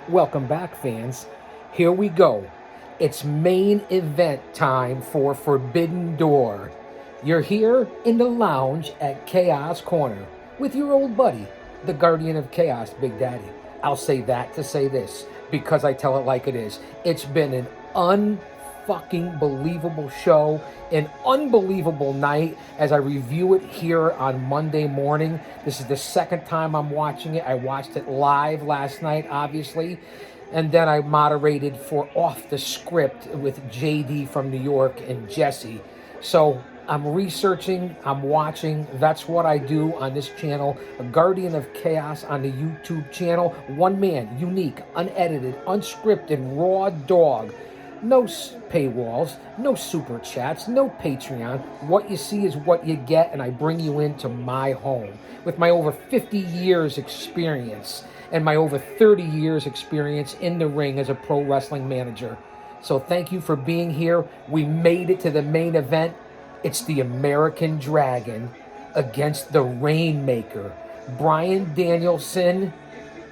Welcome back, fans. Here we go. It's main event time for Forbidden Door. You're here in the lounge at Chaos Corner with your old buddy, the Guardian of Chaos, Big Daddy. I'll say that to say this because I tell it like it is. It's been an unfucking believable show, an unbelievable night as I review it here on Monday morning. This is the second time I'm watching it. I watched it live last night, obviously, and then I moderated for Off the Script with JD from New York and Jesse. So I'm researching, I'm watching. That's what I do on this channel. A Guardian of Chaos on the YouTube channel. One man, unique, unedited, unscripted, raw dog. No paywalls, no super chats, no Patreon. What you see is what you get, and I bring you into my home with my over 50 years experience and my over 30 years experience in the ring as a pro wrestling manager. So thank you for being here. We made it to the main event. It's the American Dragon against the Rainmaker, Bryan Danielson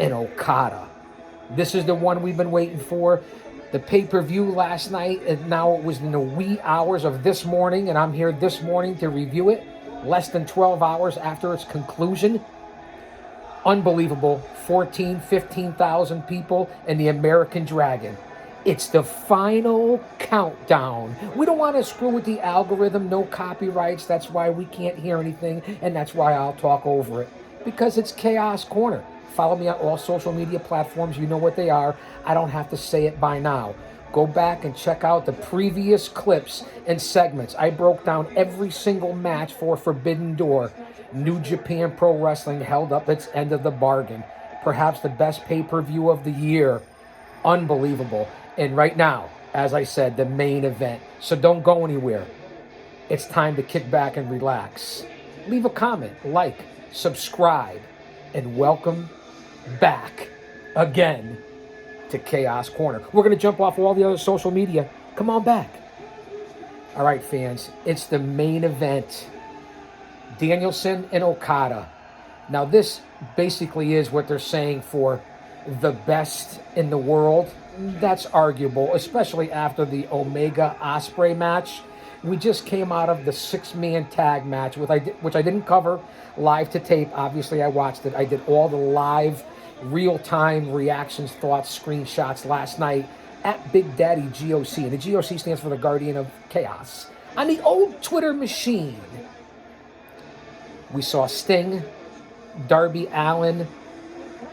and Okada. This is the one we've been waiting for. The pay-per-view last night, and now it was in the wee hours of this morning, and I'm here this morning to review it, less than 12 hours after its conclusion. Unbelievable. 15,000 people and the American Dragon. It's the final countdown. We don't want to screw with the algorithm, no copyrights. That's why we can't hear anything, and that's why I'll talk over it. Because it's Chaos Corner. Follow me on all social media platforms. You know what they are. I don't have to say it by now. Go back and check out the previous clips and segments. I broke down every single match for Forbidden Door. New Japan Pro Wrestling held up its end of the bargain. Perhaps the best pay-per-view of the year. Unbelievable. And right now, as I said, the main event. So don't go anywhere. It's time to kick back and relax. Leave a comment, like, subscribe, and welcome back again to Chaos Corner. We're going to jump off all the other social media. Come on back. All right, fans, it's the main event. Danielson and Okada. Now, this basically is what they're saying for the best in the world. That's arguable, especially after the Omega Ospreay match. We just came out of the six-man tag match, which I didn't cover live to tape. Obviously, I watched it. I did all the live, real-time reactions, thoughts, screenshots last night at Big Daddy GOC. And the GOC stands for the Guardian of Chaos. On the old Twitter machine, we saw Sting, Darby Allin,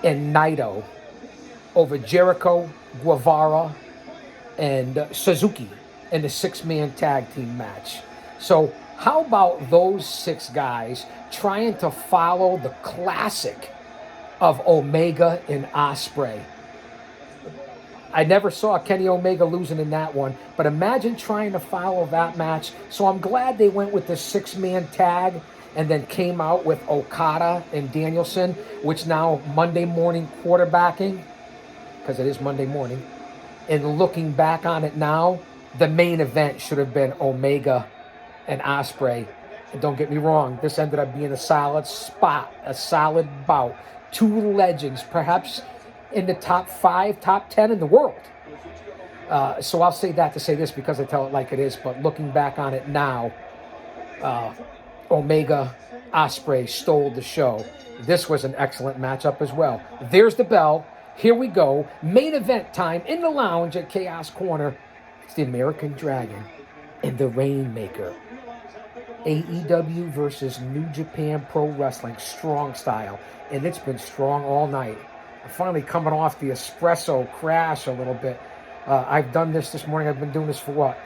and Naito over Jericho, Guevara, and Suzuki in the six-man tag team match. So how about those six guys trying to follow the classic of Omega and Ospreay? I never saw Kenny Omega losing in that one, but imagine trying to follow that match. So I'm glad they went with the six-man tag and then came out with Okada and Danielson, which now Monday morning quarterbacking, because it is Monday morning. And looking back on it now, the main event should have been Omega and Ospreay. And don't get me wrong, this ended up being a solid spot, a solid bout. Two legends, perhaps in the top 5, top 10 in the world. So I'll say that to say this because I tell it like it is. But looking back on it now, Omega, Ospreay stole the show. This was an excellent matchup as well. There's the bell. Here we go. Main event time in the lounge at Chaos Corner. It's the American Dragon and the Rainmaker. AEW versus New Japan Pro Wrestling, strong style. And it's been strong all night. I'm finally coming off the espresso crash a little bit. I've done this morning. I've been doing this for what?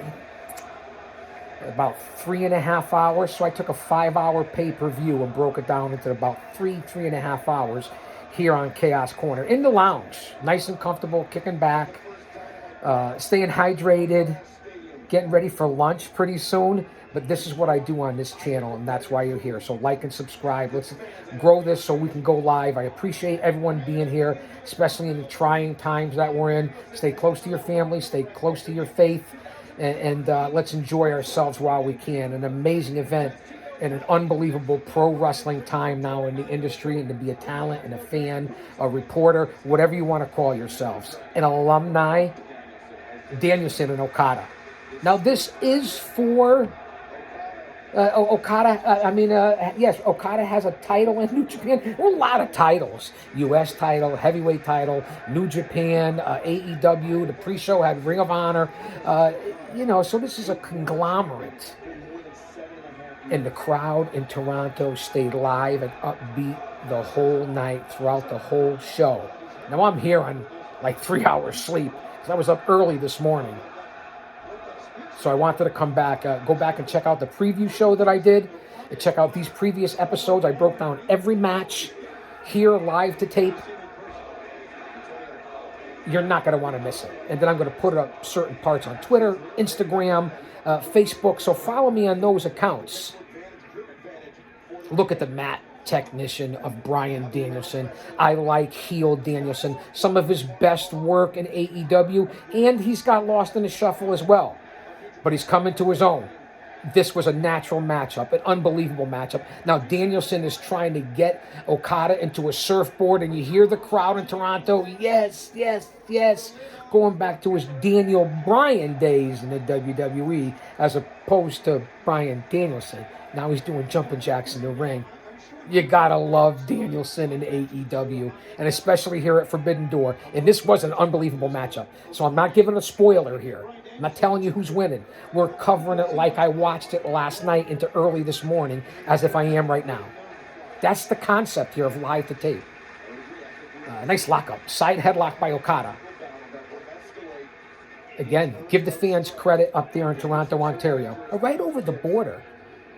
About 3.5 hours. So I took a 5-hour pay-per-view and broke it down into about 3.5 hours here on Chaos Corner. In the lounge. Nice and comfortable, kicking back, staying hydrated, getting ready for lunch pretty soon. But this is what I do on this channel, and that's why you're here. So like and subscribe. Let's grow this so we can go live. I appreciate everyone being here, especially in the trying times that we're in. Stay close to your family. Stay close to your faith. And let's enjoy ourselves while we can. An amazing event in an unbelievable pro wrestling time now in the industry, and to be a talent and a fan, a reporter, whatever you want to call yourselves, an alumni, Danielson and Okada. Now, this is for Okada. Yes, Okada has a title in New Japan. There are a lot of titles. U.S. title, heavyweight title, New Japan, AEW. The pre-show had Ring of Honor. So this is a conglomerate. And the crowd in Toronto stayed live and upbeat the whole night, throughout the whole show. Now I'm here on like 3 hours sleep because I was up early this morning. So I wanted to come back, go back and check out the preview show that I did, and check out these previous episodes. I broke down every match here live to tape. You're not going to want to miss it. And then I'm going to put up certain parts on Twitter, Instagram, Facebook. So follow me on those accounts. Look at the mat technician of Bryan Danielson. I like heel Danielson. Some of his best work in AEW, and he's got lost in the shuffle as well. But he's coming to his own. This was a natural matchup, an unbelievable matchup. Now, Danielson is trying to get Okada into a surfboard, and you hear the crowd in Toronto, yes, yes, yes, going back to his Daniel Bryan days in the WWE, as opposed to Bryan Danielson. Now he's doing jumping jacks in the ring. You gotta love Danielson in AEW, and especially here at Forbidden Door. And this was an unbelievable matchup. So I'm not giving a spoiler here. I'm not telling you who's winning. We're covering it like I watched it last night into early this morning, as if I am right now. That's the concept here of live to tape. Nice lockup. Side headlock by Okada. Again, give the fans credit up there in Toronto, Ontario. Right over the border.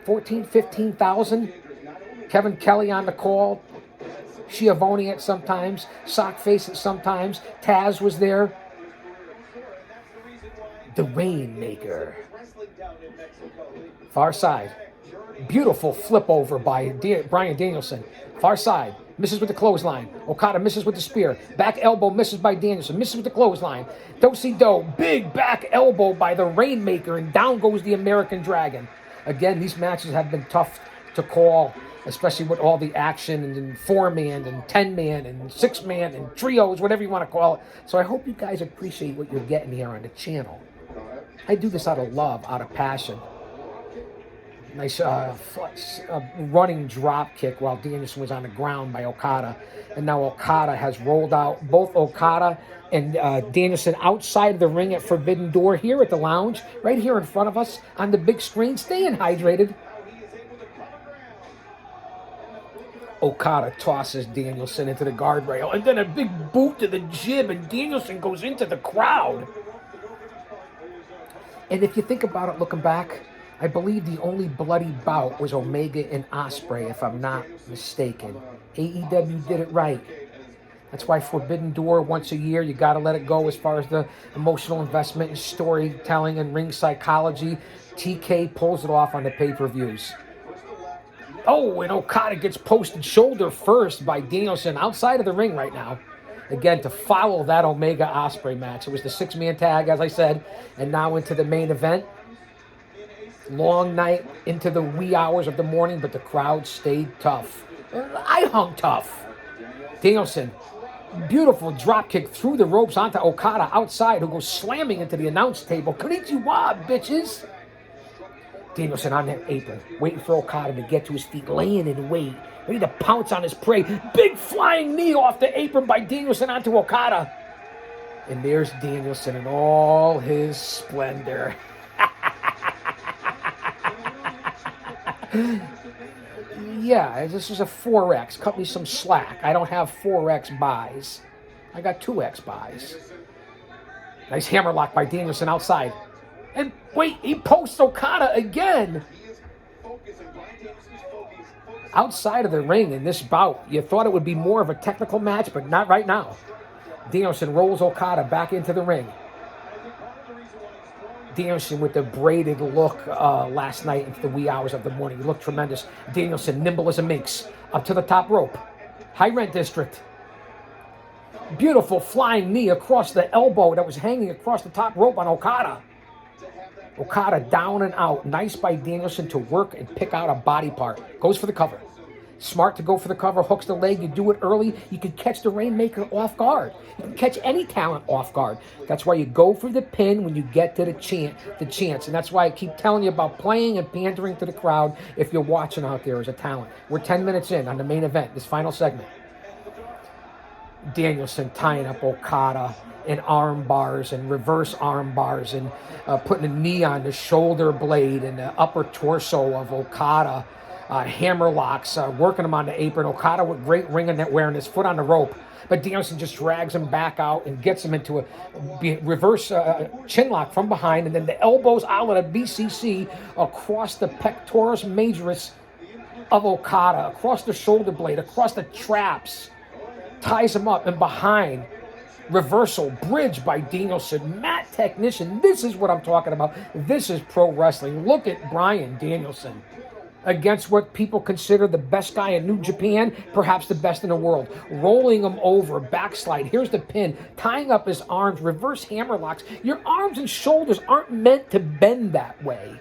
15,000. Kevin Kelly on the call. Schiavone at sometimes. Sockface at sometimes. Taz was there. The Rainmaker. Far side. Beautiful flip over by Bryan Danielson. Far side. Misses with the clothesline. Okada misses with the spear. Back elbow misses by Danielson. Misses with the clothesline. Do-si-do. Big back elbow by the Rainmaker. And down goes the American Dragon. Again, these matches have been tough to call, especially with all the action and 4-man and 10-man and 6-man and trios, whatever you want to call it. So I hope you guys appreciate what you're getting here on the channel. I do this out of love, out of passion. Nice running drop kick while Danielson was on the ground by Okada. And now Okada has rolled out both Okada and Danielson outside of the ring at Forbidden Door here at the lounge, right here in front of us on the big screen, staying hydrated. Okada tosses Danielson into the guardrail, and then a big boot to the jib, and Danielson goes into the crowd. And if you think about it, looking back, I believe the only bloody bout was Omega and Ospreay, if I'm not mistaken. AEW did it right. That's why Forbidden Door, once a year, you got to let it go as far as the emotional investment and storytelling and ring psychology. TK pulls it off on the pay-per-views. Oh, and Okada gets posted shoulder first by Danielson outside of the ring right now. Again, to follow that Omega Ospreay match. It was the 6-man tag, as I said, and now into the main event. Long night into the wee hours of the morning, but the crowd stayed tough. I hung tough. Danielson, beautiful drop kick through the ropes onto Okada outside, who goes slamming into the announce table. Konnichiwa, bitches. Danielson on that apron, waiting for Okada to get to his feet, laying in wait, ready to pounce on his prey. Big flying knee off the apron by Danielson onto Okada. And there's Danielson in all his splendor. Yeah, this is a 4X. Cut me some slack. I don't have 4X buys. I got 2X buys. Nice hammerlock by Danielson outside. And wait, he posts Okada again. Outside of the ring in this bout, you thought it would be more of a technical match, but not right now. Danielson rolls Okada back into the ring. Danielson with the braided look last night into the wee hours of the morning. He looked tremendous. Danielson, nimble as a minx, up to the top rope. High rent district. Beautiful flying knee across the elbow that was hanging across the top rope on Okada. Okada down and out. Nice by Danielson to work and pick out a body part. Goes for the cover. Smart to go for the cover, hooks the leg. You do it early, you can catch the Rainmaker off guard. You can catch any talent off guard. That's why you go for the pin when you get to the chance. And that's why I keep telling you about playing and pandering to the crowd if you're watching out there as a talent. We're 10 minutes in on the main event, this final segment. Danielson tying up Okada in arm bars and reverse arm bars and putting a knee on the shoulder blade and the upper torso of Okada. Hammer locks, working him on the apron. Okada with great ring awareness, foot on the rope. But Danielson just drags him back out and gets him into a reverse chin lock from behind. And then the elbows out of the BCC across the pectoris majoris of Okada, across the shoulder blade, across the traps. Ties him up and behind. Reversal, bridge by Danielson. Mat technician. This is what I'm talking about. This is pro wrestling. Look at Bryan Danielson against what people consider the best guy in New Japan, perhaps the best in the world. Rolling him over, backslide. Here's the pin. Tying up his arms, reverse hammer locks. Your arms and shoulders aren't meant to bend that way.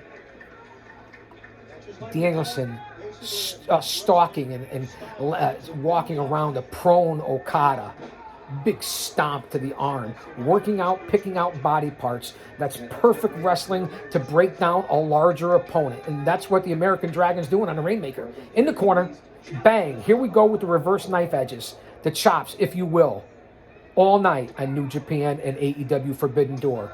Danielson stalking and walking around a prone Okada. Big stomp to the arm, working out, picking out body parts. That's perfect wrestling to break down a larger opponent. And that's what the American Dragon's doing on the Rainmaker. In the corner, bang. Here we go with the reverse knife edges, the chops, if you will, all night on New Japan and AEW Forbidden Door.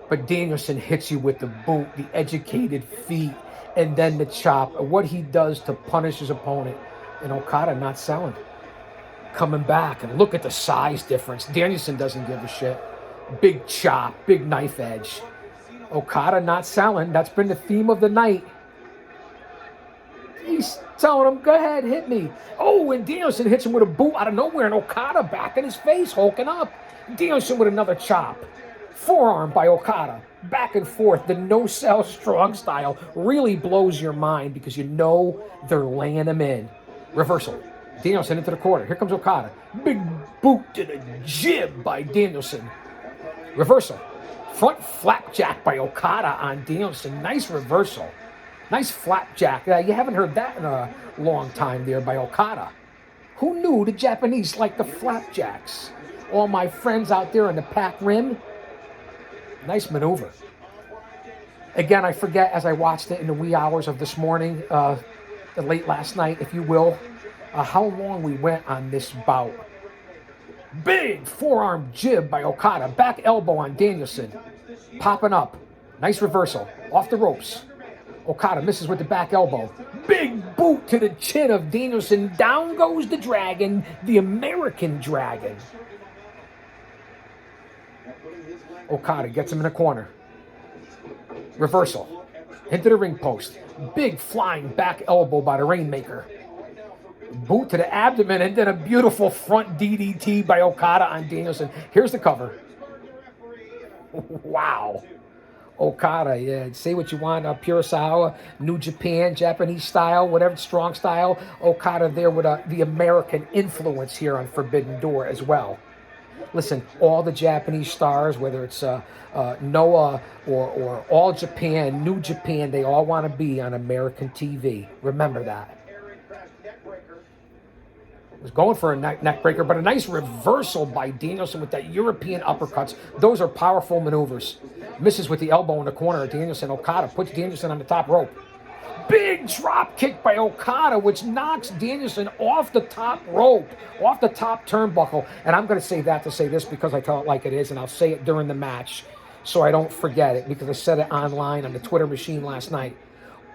But Danielson hits you with the boot, the educated feet, and then the chop. What he does to punish his opponent. And Okada not selling. Coming back, and look at the size difference. Danielson doesn't give a shit. Big chop, big knife edge. Okada not selling. That's been the theme of the night. He's telling him, go ahead, hit me. Oh, and Danielson hits him with a boot out of nowhere, and Okada back in his face, hulking up. Danielson with another chop. Forearm by Okada. Back and forth. The no-sell strong style really blows your mind because you know they're laying him in. Reversal. Danielson into the corner. Here comes Okada. Big boot to the jib by Danielson. Reversal. Front flapjack by Okada on Danielson. Nice reversal. Nice flapjack. You haven't heard that in a long time there by Okada. Who knew the Japanese like the flapjacks? All my friends out there in the Pac Rim. Nice maneuver. Again, I forget as I watched it in the wee hours of this morning, late last night, if you will, how long we went on this bout. Big forearm jib by Okada. Back elbow on Danielson. Popping up. Nice reversal. Off the ropes. Okada misses with the back elbow. Big boot to the chin of Danielson. Down goes the Dragon, the American Dragon. Okada gets him in the corner. Reversal. Into the ring post. Big flying back elbow by the Rainmaker. Boot to the abdomen, and then a beautiful front DDT by Okada on Danielson. Here's the cover. Wow. Okada, yeah, say what you want. Kurosawa, New Japan, Japanese style, whatever, strong style. Okada there with the American influence here on Forbidden Door as well. Listen, all the Japanese stars, whether it's Noah or All Japan, New Japan, they all want to be on American TV. Remember that. Was going for a neck breaker, but a nice reversal by Danielson with that European uppercuts. Those are powerful maneuvers. Misses with the elbow in the corner of Danielson. Okada puts Danielson on the top rope. Big drop kick by Okada, which knocks Danielson off the top rope, off the top turnbuckle. And I'm going to say that to say this because I tell it like it is, and I'll say it during the match so I don't forget it because I said it online on the Twitter machine last night.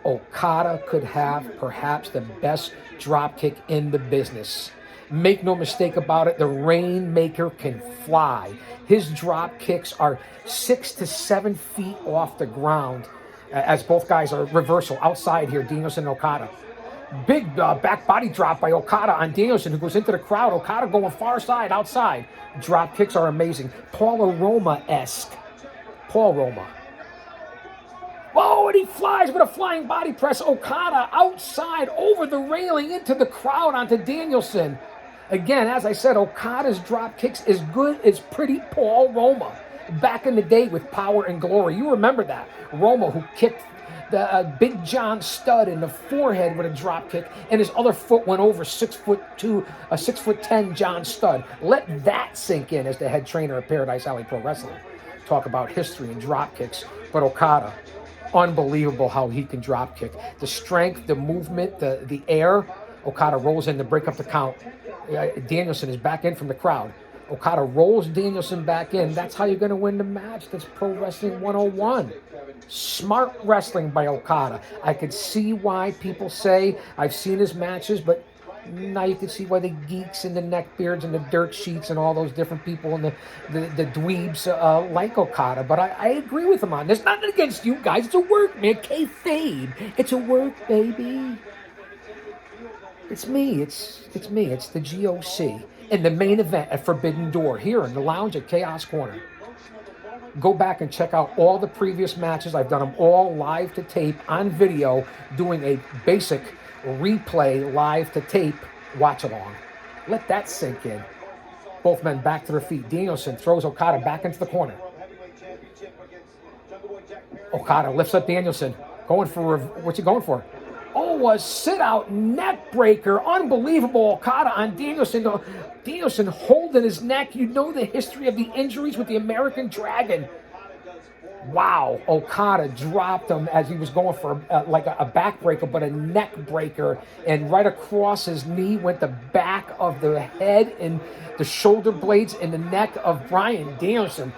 Okada could have perhaps the best drop kick in the business. Make no mistake about it, the Rainmaker can fly. His drop kicks are 6 to 7 feet off the ground as both guys are reversal outside here, Danielson and Okada. Big back body drop by Okada on Danielson, who goes into the crowd. Okada going far side, outside. Drop kicks are amazing. Paul Roma-esque. Paul Roma. Whoa, and he flies with a flying body press. Okada outside, over the railing, into the crowd, onto Danielson. Again, as I said, Okada's drop kicks is good as pretty Paul Roma. back in the day with Power and Glory. You remember that. Roma, who kicked the Big John Studd in the forehead with a drop kick, and his other foot went over 6'2", a 6'10" John Studd. Let that sink in as the head trainer of Paradise Alley Pro Wrestling. Talk about history and drop kicks. But Okada, unbelievable how he can drop kick. The strength, the movement, the air. Okada rolls in to break up the count. Danielson is back in from the crowd. Okada rolls Danielson back in. That's how you're going to win the match. That's Pro Wrestling 101. Smart wrestling by Okada. I could see why people say, I've seen his matches, but now you can see why the geeks and the neckbeards and the dirt sheets and all those different people and the dweebs like Okada. But I agree with him on this. Nothing against you guys. It's a work, man. Kayfabe. It's a work, baby. It's me. It's me. It's the GOC. In the main event at Forbidden Door here in the lounge at Chaos Corner. Go back and check out all the previous matches. I've done them all live to tape on video, doing a basic replay live to tape watch along. Let that sink in. Both men back to their feet. Danielson throws Okada back into the corner. Okada lifts up Danielson. Going for, what's he going for? Oh, a sit-out neck breaker. Unbelievable. Okada on Danielson. Danielson holding his neck. You know the history of the injuries with the American Dragon. Wow. Okada dropped him as he was going for like a back breaker, but a neck breaker. And right across his knee went the back of the head and the shoulder blades and the neck of Bryan Danielson.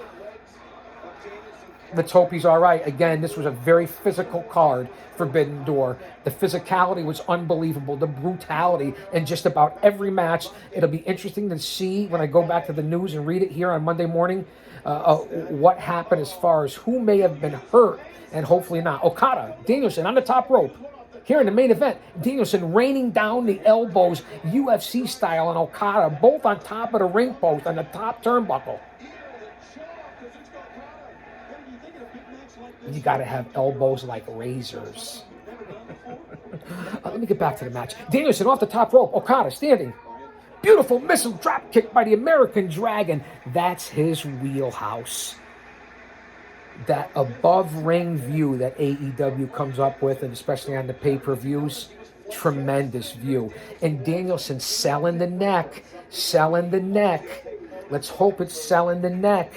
Let's hope he's all right. Again, this was a very physical card, Forbidden Door. The physicality was unbelievable. The brutality in just about every match. It'll be interesting to see when I go back to the news and read it here on Monday morning, what happened as far as who may have been hurt and hopefully not. Okada, Danielson on the top rope. Here in the main event, Danielson raining down the elbows, UFC style, on Okada, both on top of the ring post on the top turnbuckle. You got to have elbows like razors. Let me get back to the match. Danielson off the top rope. Okada standing. Beautiful missile drop kick by the American Dragon. That's his wheelhouse. That above ring view that AEW comes up with, and especially on the pay-per-views, tremendous view. And Danielson selling the neck. Selling the neck. Let's hope it's selling the neck.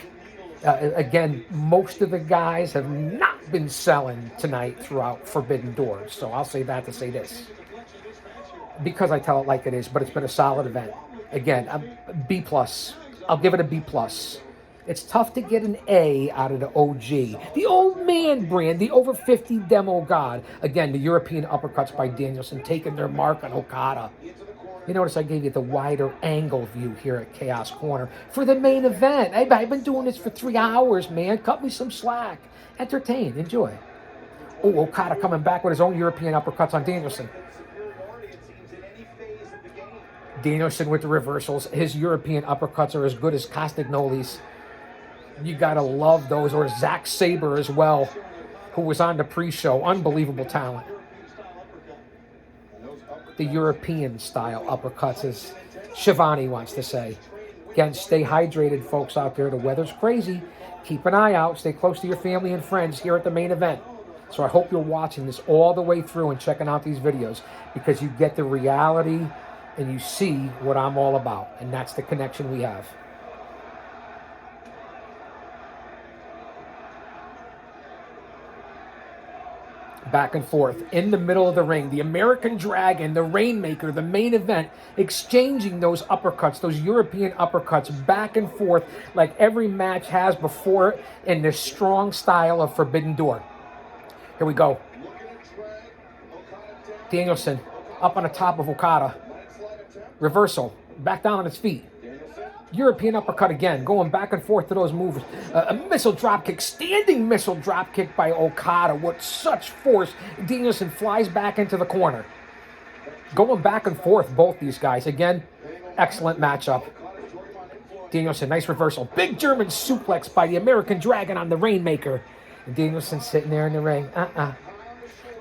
Again, most of the guys have not been selling tonight throughout Forbidden Doors. So I'll say that to say this. Because I tell it like it is, but it's been a solid event. Again, B+. I'll give it a B+. It's tough to get an A out of the OG. The old man brand, the over 50 demo god. Again, the European uppercuts by Danielson taking their mark on Okada. You notice I gave you the wider angle view here at Chaos Corner for the main event. I've been doing this for 3 hours, man. Cut me some slack. Entertain. Enjoy. Oh, Okada coming back with his own European uppercuts on Danielson. Danielson with the reversals. His European uppercuts are as good as Castagnoli's. You got to love those. Or Zack Sabre as well, who was on the pre-show. Unbelievable talent. The European style uppercuts, as Shivani wants to say. Again, stay hydrated, folks out there. The weather's crazy. Keep an eye out. Stay close to your family and friends here at the main event. So I hope you're watching this all the way through and checking out these videos, because you get the reality and you see what I'm all about. And that's the connection we have. Back and forth in the middle of the ring. The American Dragon, the Rainmaker, the main event, exchanging those uppercuts, those European uppercuts back and forth like every match has before it in this strong style of Forbidden Door. Here we go. Danielson up on the top of Okada. Reversal. Back down on his feet. European uppercut again, going back and forth to those moves. A missile dropkick, standing missile dropkick by Okada with such force. Danielson flies back into the corner. Going back and forth, both these guys. Again, excellent matchup. Danielson, nice reversal. Big German suplex by the American Dragon on the Rainmaker. And Danielson sitting there in the ring.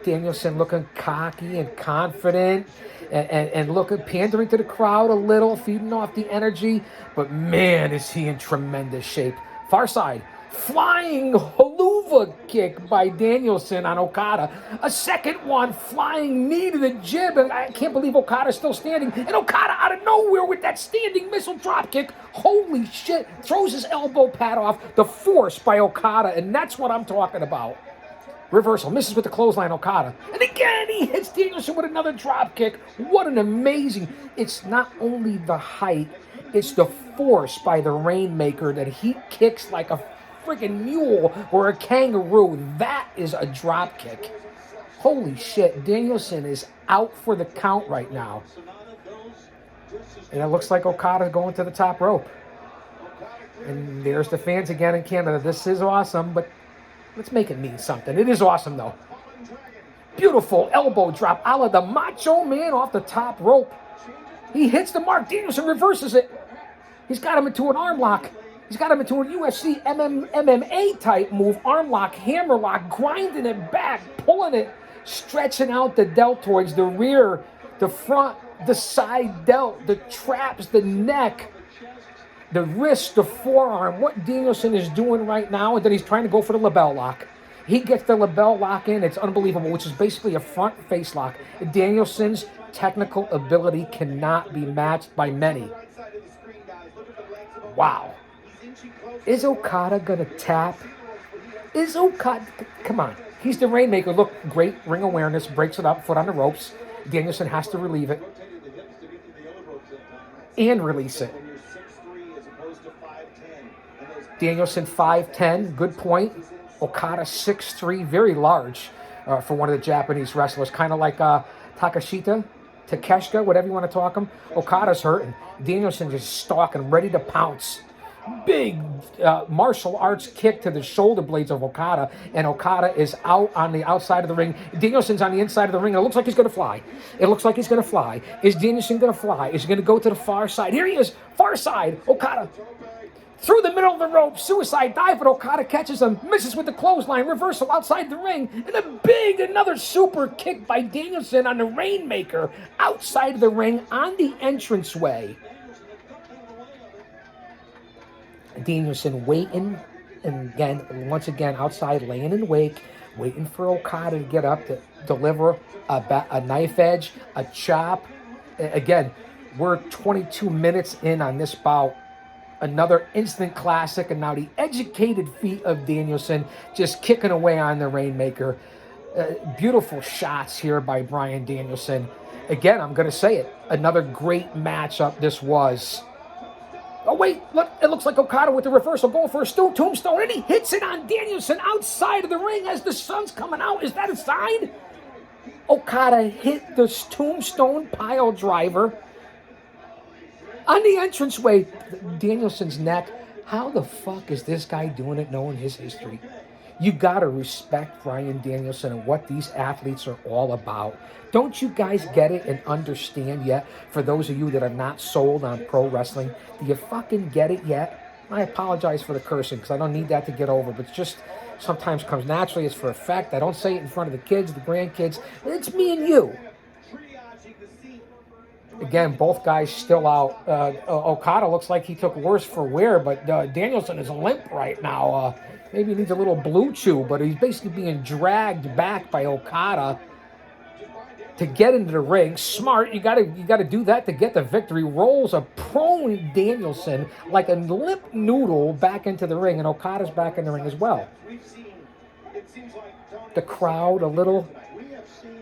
Danielson looking cocky and confident and looking, pandering to the crowd a little, feeding off the energy. But man, is he in tremendous shape Far side. Flying haluva kick by Danielson on Okada. A second one, flying knee to the jib, and I can't believe Okada's still standing. And Okada out of nowhere with that standing missile drop kick. Holy shit. Throws his elbow pad off. The force by Okada, and that's what I'm talking about. Reversal, misses with the clothesline, Okada. And again, he hits Danielson with another drop kick. What an amazing... It's not only the height, it's the force by the Rainmaker that he kicks like a freaking mule or a kangaroo. That is a drop kick. Holy shit, Danielson is out for the count right now. And it looks like Okada's going to the top rope. And there's the fans again in Canada. This is awesome, but let's make it mean something. It is awesome, though. Beautiful elbow drop a la the Macho Man off the top rope. He hits the mark. Danielson reverses it. He's got him into an arm lock. He's got him into a UFC MMA type move. Arm lock, hammer lock, grinding it back, pulling it, stretching out the deltoids, the rear, the front, the side delt, the traps, the neck, the wrist, the forearm. What Danielson is doing right now, and then he's trying to go for the label lock. He gets the label lock in. It's unbelievable, which is basically a front face lock. Danielson's technical ability cannot be matched by many. Wow. Is Okada going to tap? Is Okada... Come on. He's the Rainmaker. Look, great ring awareness. Breaks it up, foot on the ropes. Danielson has to relieve it. And release it. Danielson 5'10", good point. Okada 6'3", very large for one of the Japanese wrestlers. Kind of like Takeshita, whatever you want to talk him. Okada's hurting. Danielson just stalking, ready to pounce. Big martial arts kick to the shoulder blades of Okada, and Okada is out on the outside of the ring. Danielson's on the inside of the ring, and it looks like he's going to fly. Is Danielson going to fly? Is he going to go to the far side? Here he is, far side. Okada through the middle of the rope, suicide dive, but Okada catches him, misses with the clothesline, reversal outside the ring, and another super kick by Danielson on the Rainmaker outside of the ring on the entranceway. Danielson waiting, and once again, outside, laying in wake, waiting for Okada to get up to deliver a knife edge, a chop. Again, we're 22 minutes in on this bout. Another instant classic, and now the educated feet of Danielson just kicking away on the Rainmaker. Beautiful shots here by Bryan Danielson. Again, I'm going to say it. Another great matchup this was. Oh, wait, look, it looks like Okada with the reversal going for a tombstone, and he hits it on Danielson outside of the ring as the sun's coming out. Is that a sign? Okada hit the tombstone pile driver on the entranceway. Danielson's neck. How the fuck is this guy doing it knowing his history? You gotta respect Bryan Danielson and what these athletes are all about. Don't you guys get it and understand yet? For those of you that are not sold on pro wrestling, do you fucking get it yet? I apologize for the cursing because I don't need that to get over, but just sometimes comes naturally. It's for effect. I don't say it in front of the kids, the grandkids. It's me and you. Again, both guys still out. Okada looks like he took worse for wear, but Danielson is limp right now. Maybe he needs a little blue chew, but he's basically being dragged back by Okada to get into the ring. Smart, you gotta do that to get the victory. Rolls a prone Danielson like a limp noodle back into the ring, and Okada's back in the ring as well. The crowd a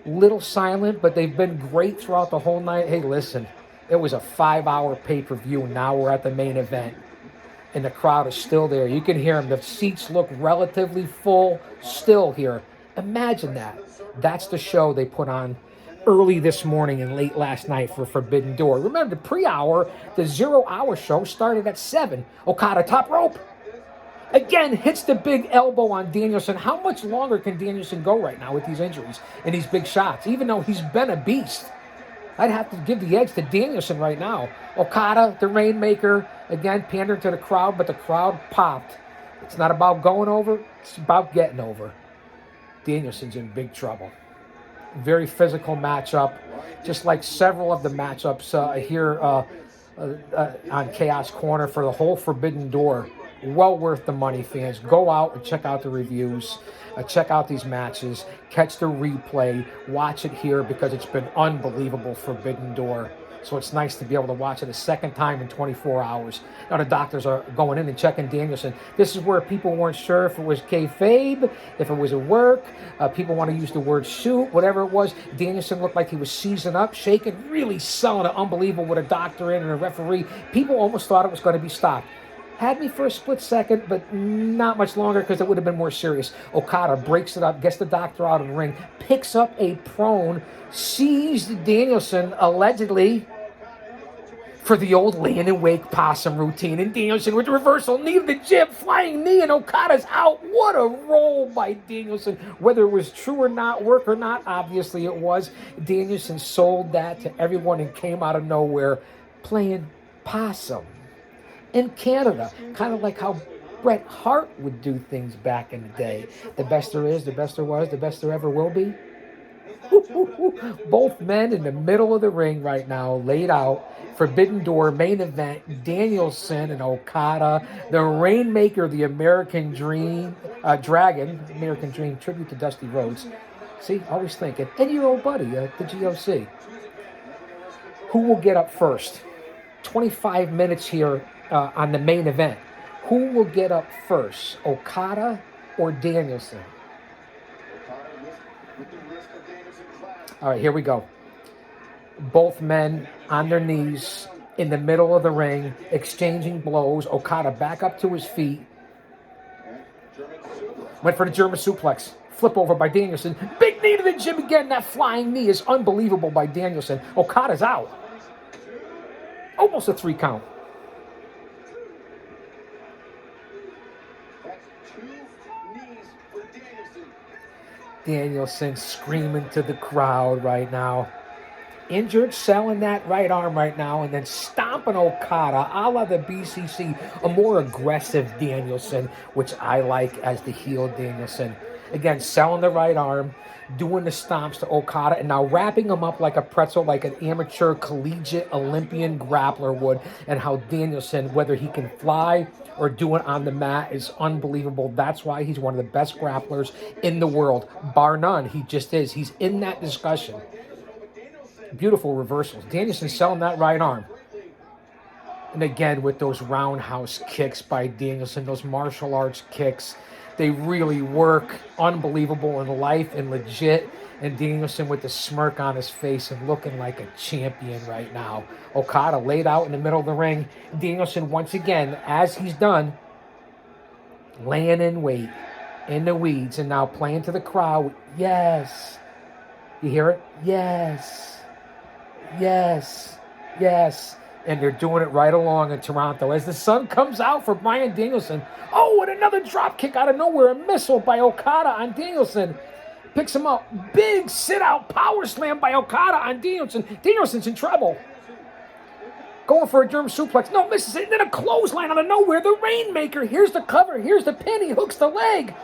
little silent, but they've been great throughout the whole night. Hey, listen, it was a 5-hour pay-per-view. Now we're at the main event, and the crowd is still there. You can hear them. The seats look relatively full still here. Imagine that. That's the show they put on early this morning and late last night for Forbidden Door. Remember, the pre-hour, the 0-hour show started at 7. Okada top rope. Again, hits the big elbow on Danielson. How much longer can Danielson go right now with these injuries and these big shots? Even though he's been a beast, I'd have to give the edge to Danielson right now. Okada, the Rainmaker, again, pandering to the crowd, but the crowd popped. It's not about going over, it's about getting over. Danielson's in big trouble. Very physical matchup, just like several of the matchups here on Chaos Corner for the whole Forbidden Door. Well worth the money, fans. Go out and check out the reviews. Check out these matches. Catch the replay. Watch it here because it's been unbelievable. Forbidden Door. So it's nice to be able to watch it a second time in 24 hours. Now the doctors are going in and checking Danielson. This is where people weren't sure if it was kayfabe, if it was a work. People want to use the word shoot, whatever it was. Danielson looked like he was seizing up, shaking, really selling it unbelievable with a doctor in and a referee. People almost thought it was going to be stopped. Had me for a split second, but not much longer because it would have been more serious. Okada breaks it up, gets the doctor out of the ring, picks up a prone, sees Danielson allegedly for the old laying and wake possum routine. And Danielson with the reversal knee to the jib, flying knee, and Okada's out. What a roll by Danielson. Whether it was true or not, work or not, obviously it was. Danielson sold that to everyone and came out of nowhere playing possum. In Canada, kind of like how Bret Hart would do things back in the day. The best there is, the best there was, the best there ever will be. Both men in the middle of the ring right now, laid out. Forbidden Door main event, Danielson and Okada. The Rainmaker, the American Dream, Dragon, American Dream, tribute to Dusty Rhodes. See, always thinking. And your old buddy, the GOC. Who will get up first? 25 minutes here on the main event. Who will get up first, Okada or Danielson? All right, here we go. Both men on their knees in the middle of the ring, exchanging blows. Okada back up to his feet. Went for the German suplex. Flip over by Danielson. Big knee to the jib again. That flying knee is unbelievable by Danielson. Okada's out. Almost a 3 count. Danielson screaming to the crowd right now. Injured, selling that right arm right now, and then stomping Okada, a la the BCC, a more aggressive Danielson, which I like as the heel Danielson. Again, selling the right arm, doing the stomps to Okada, and now wrapping him up like a pretzel, like an amateur collegiate Olympian grappler would, and how Danielson, whether he can fly or do it on the mat, is unbelievable. That's why he's one of the best grapplers in the world, bar none. He just is. He's in that discussion. Beautiful reversals. Danielson selling that right arm. And again, with those roundhouse kicks by Danielson, those martial arts kicks, they really work. Unbelievable in life and legit. And Danielson with the smirk on his face and looking like a champion right now. Okada laid out in the middle of the ring. Danielson once again, as he's done, laying in wait in the weeds and now playing to the crowd. Yes. You hear it? Yes. Yes. Yes. And they're doing it right along in Toronto. As the sun comes out for Bryan Danielson. Oh, and another drop kick out of nowhere. A missile by Okada on Danielson. Picks him up. Big sit-out power slam by Okada on Danielson. Danielson's in trouble. Going for a German suplex. No, misses it. And then a clothesline out of nowhere. The Rainmaker. Here's the cover. Here's the pin. He hooks the leg.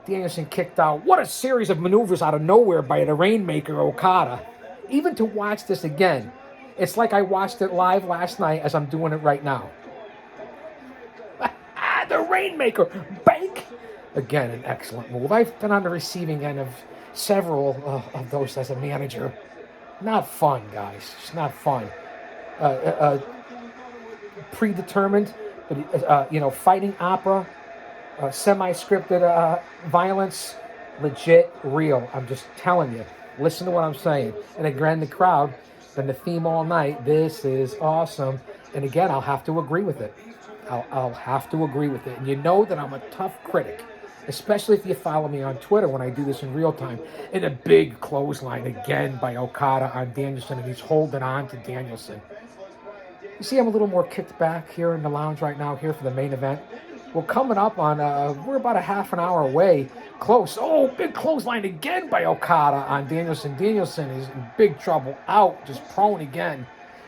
Danielson kicked out. What a series of maneuvers out of nowhere by the Rainmaker, Okada. Even to watch this again, it's like I watched it live last night as I'm doing it right now. The Rainmaker. Bank. Again, an excellent move. I've been on the receiving end of several of those as a manager. Not fun, guys. It's not fun. Predetermined, but fighting opera, semi-scripted violence, legit, real. I'm just telling you. Listen to what I'm saying. And again, the crowd, been the theme all night. This is awesome. And again, I'll have to agree with it. I'll have to agree with it. And you know that I'm a tough critic, especially if you follow me on Twitter when I do this in real time. And a big clothesline again by Okada on Danielson, and he's holding on to Danielson. You see I'm a little more kicked back here in the lounge right now here for the main event. We're coming up on, we're about a half an hour away. Close. Oh, big clothesline again by Okada on Danielson. Danielson is in big trouble. Out, just prone again.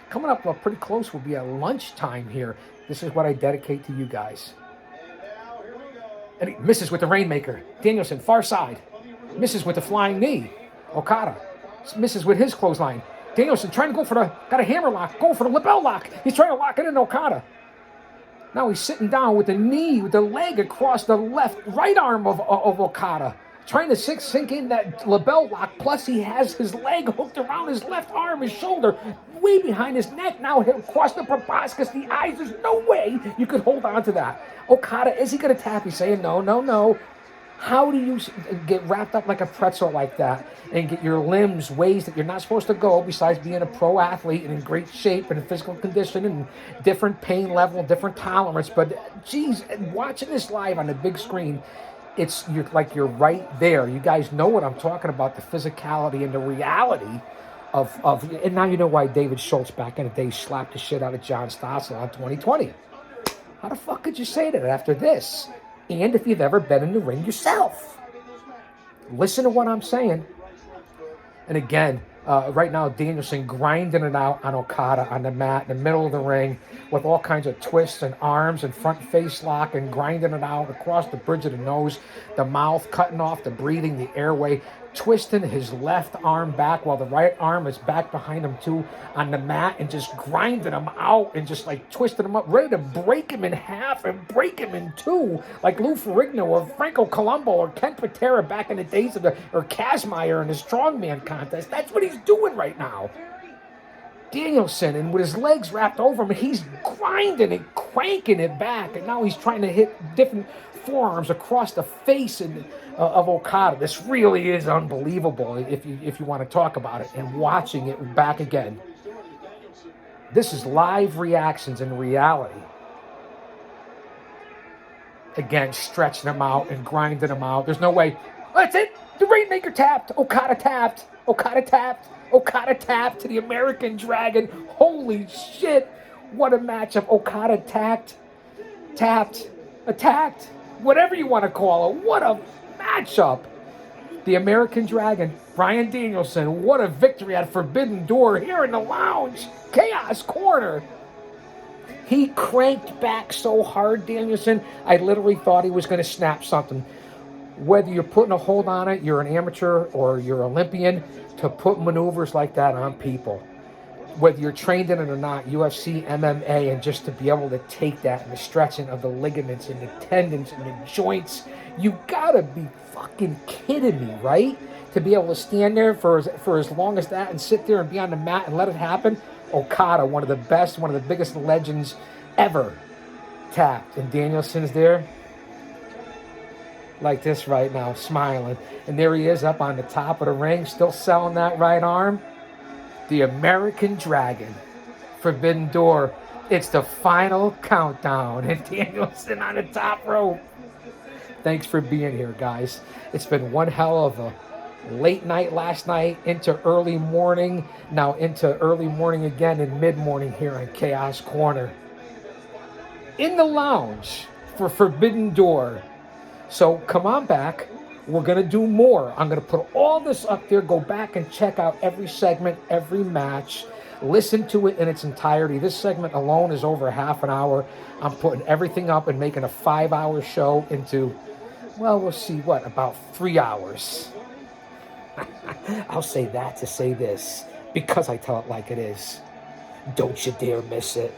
Coming up pretty close will be at lunchtime here. This is what I dedicate to you guys. And he misses with the Rainmaker. Danielson, far side. Misses with the flying knee. Okada misses with his clothesline. Danielson trying to got a hammer lock, going for the lapel lock. He's trying to lock it in Okada. Now he's sitting down with the knee, with the leg across the right arm of Okada, trying to sink in that label lock. Plus, he has his leg hooked around his left arm, his shoulder, way behind his neck. Now he'll cross the proboscis, the eyes. There's no way you could hold on to that. Okada, is he going to tap? He's saying, no, no, no. How do you get wrapped up like a pretzel like that and get your limbs ways that you're not supposed to go, besides being a pro athlete and in great shape and in physical condition and different pain level, different tolerance? But geez, watching this live on the big screen, you're right there. You guys know what I'm talking about, the physicality and the reality of and now you know why David Schultz back in the day slapped the shit out of John Stossel on 2020. How the fuck could you say that after this? And if you've ever been in the ring yourself. Listen to what I'm saying. And again, right now, Danielson grinding it out on Okada on the mat in the middle of the ring with all kinds of twists and arms and front face lock and grinding it out across the bridge of the nose, the mouth, cutting off the breathing, the airway, twisting his left arm back while the right arm is back behind him too on the mat, and just grinding him out and just like twisting him up, ready to break him in half and break him in two, like Lou Ferrigno or Franco Colombo or Ken Patera back in the days of or Kazmaier in the strongman contest. That's what he's doing right now. Danielson, and with his legs wrapped over him, he's grinding it, cranking it back, and now he's trying to hit different forearms across the face of Okada. This really is unbelievable if you want to talk about it, and watching it back again. This is live reactions in reality. Again, stretching them out and grinding them out. There's no way. That's it. The Rainmaker tapped. Okada tapped. Okada tapped. Okada tapped to the American Dragon. Holy shit. What a matchup. Okada tapped, attacked, whatever you want to call it. What a matchup. The American Dragon, Bryan Danielson, what a victory at Forbidden Door here in the lounge. Chaos Corner. He cranked back so hard, Danielson, I literally thought he was going to snap something. Whether you're putting a hold on it, you're an amateur or you're Olympian, to put maneuvers like that on people, whether you're trained in it or not, UFC, MMA, and just to be able to take that and the stretching of the ligaments and the tendons and the joints, you gotta be fucking kidding me, right? To be able to stand there for as long as that and sit there and be on the mat and let it happen. Okada, one of the best, one of the biggest legends ever, tapped. And Danielson's there like this right now, smiling. And there he is up on the top of the ring, still selling that right arm. The American Dragon, Forbidden Door. It's the final countdown, and Danielson on the top rope. Thanks for being here, guys. It's been one hell of a late night last night into early morning, now into early morning again and mid-morning here on Chaos Corner. In the lounge for Forbidden Door. So come on back. We're going to do more. I'm going to put all this up there. Go back and check out every segment, every match. Listen to it in its entirety. This segment alone is over half an hour. I'm putting everything up and making a 5-hour show into, well, we'll see what, about 3 hours. I'll say that to say this, because I tell it like it is. Don't you dare miss it.